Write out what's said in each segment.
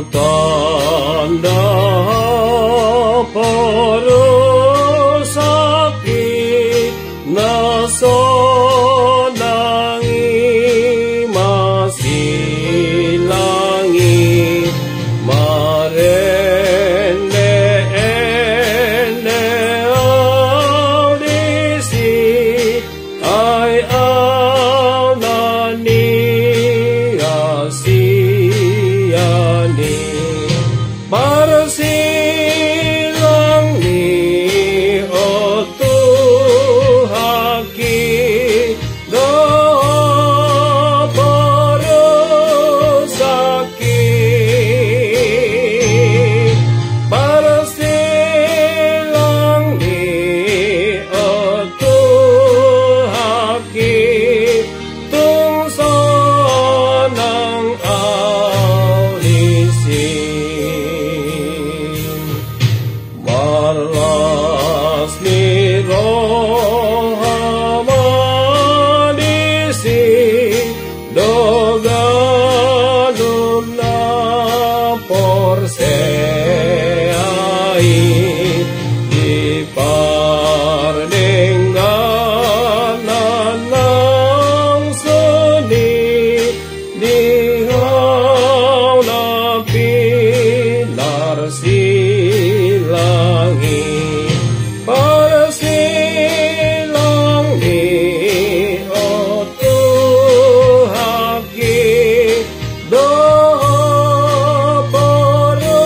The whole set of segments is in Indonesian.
Tanda para sakit nasonangi masilangi marende ende audisi ay aunani asiani para silang ni otu haki do para sakit para silang ni otu haki tung sonang aulisi Marlas ni rohamanisi dogalun na porseai di pardengganan ng suni di haula pilar silangi para silang ni otu haki do para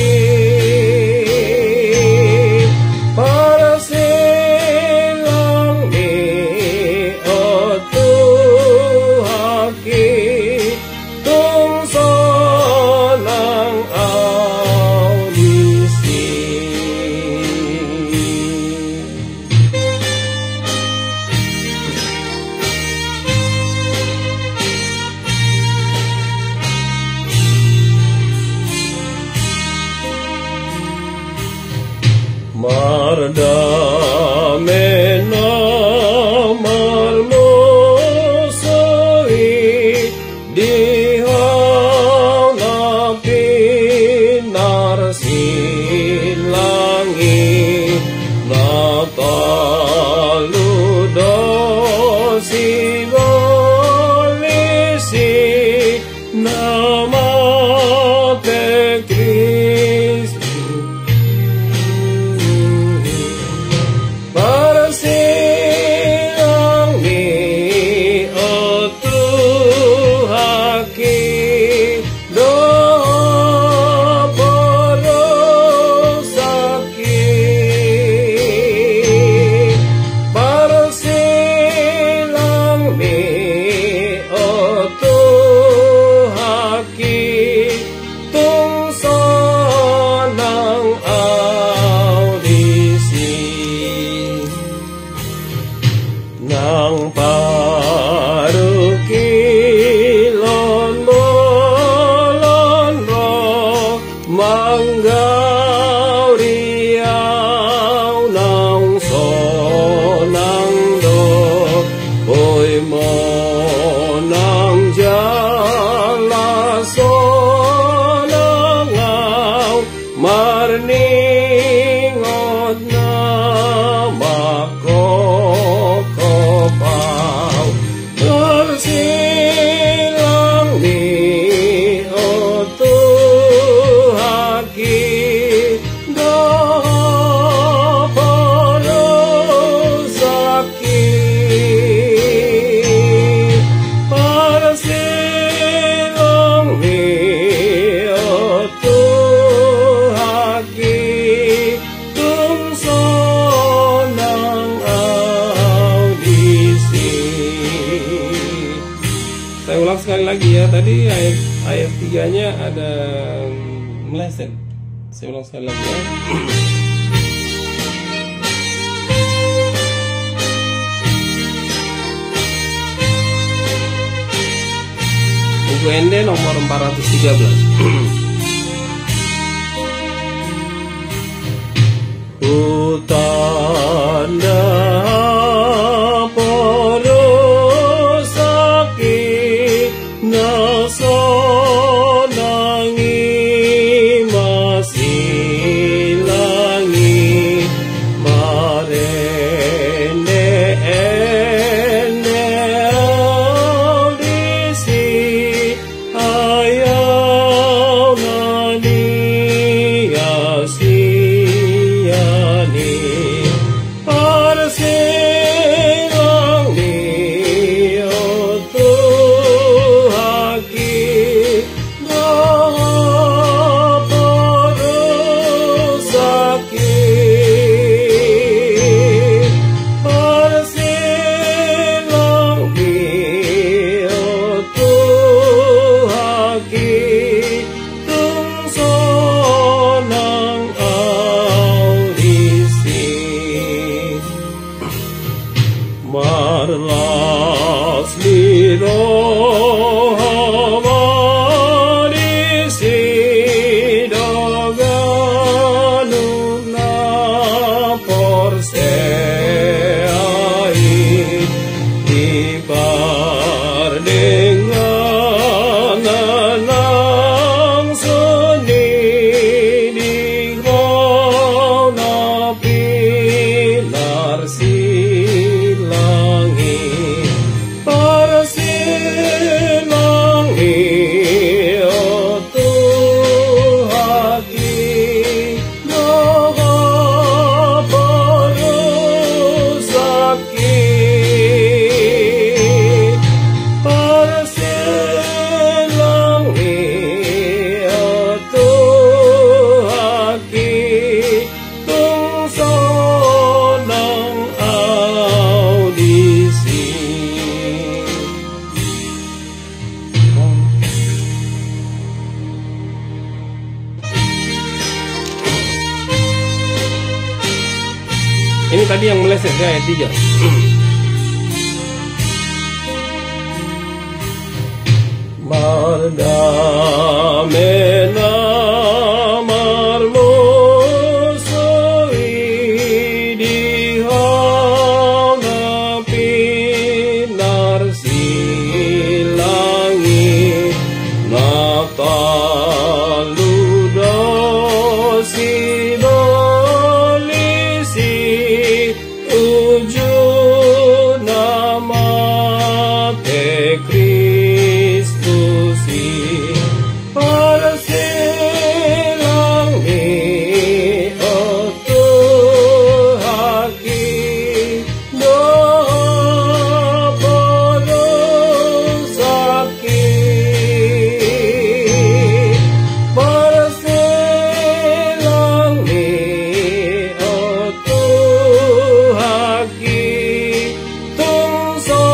sakit para silang ni otu haki tung sonang audisi Mardamena marmosoi di haula pinar silangi nataludo sigolisi namate Kristi para silang ni otu haki do para sakit para silang ni otu haki tung sonang audisi nang parukilon bolon ro manggaw riyaw nang sonang do boy mo nang jala sonangaw marningot na makokopaw tersilang ni otu haki do para sakit para silang ni otu haki tung sonang audisi. Saya ulang sekali lagi ya, tadi ayat 3-nya ada meleset. Saya ulang sekali lagi ya. UND nomor 413. Utanda poro sakit naso nangi masilangi marene ene audisi ayaw nani asiyani arsilang ni otuhaki sakit arsilang ni otuhaki tungso nang audisi marlas liro hawarisi doganuna porseai dipardengana nang suni di grona pilar silangi parsilangi otuhaki noha parusaki parsilangi otuhaki tungso nang audisi. Ini tadi yang meleset ya, ayat 3. Mardamena marmusui dihana pinar silangi nataludosi dolisi ujud nama te Kristusi parsilangi otuhaki doa porusaki parsilangi otuhaki tungso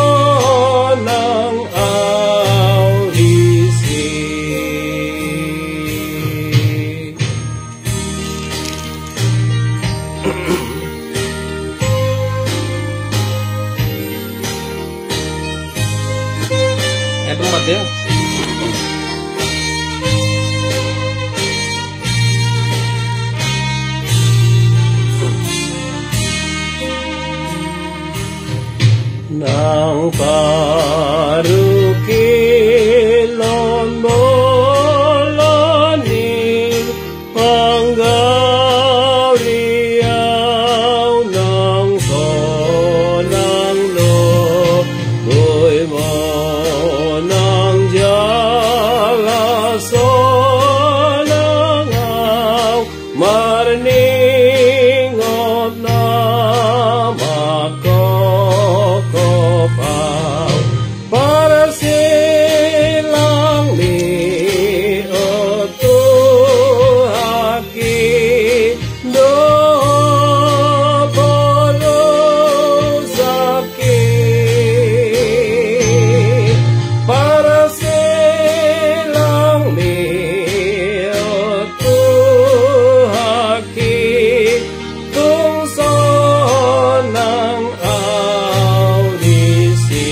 nang audisi. Ayat 4 ya. Nang parukilon bolanin panggaw riyaw nang sonang lo boy mo nang jala sonangaw marningot na makokopaw para silang ni otuhaki doa porusaki para silang ni otuhaki tungso nang audisi.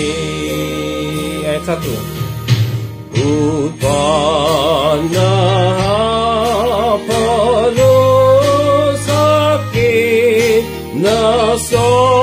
Ayat 1. Utana penuh sakit nasa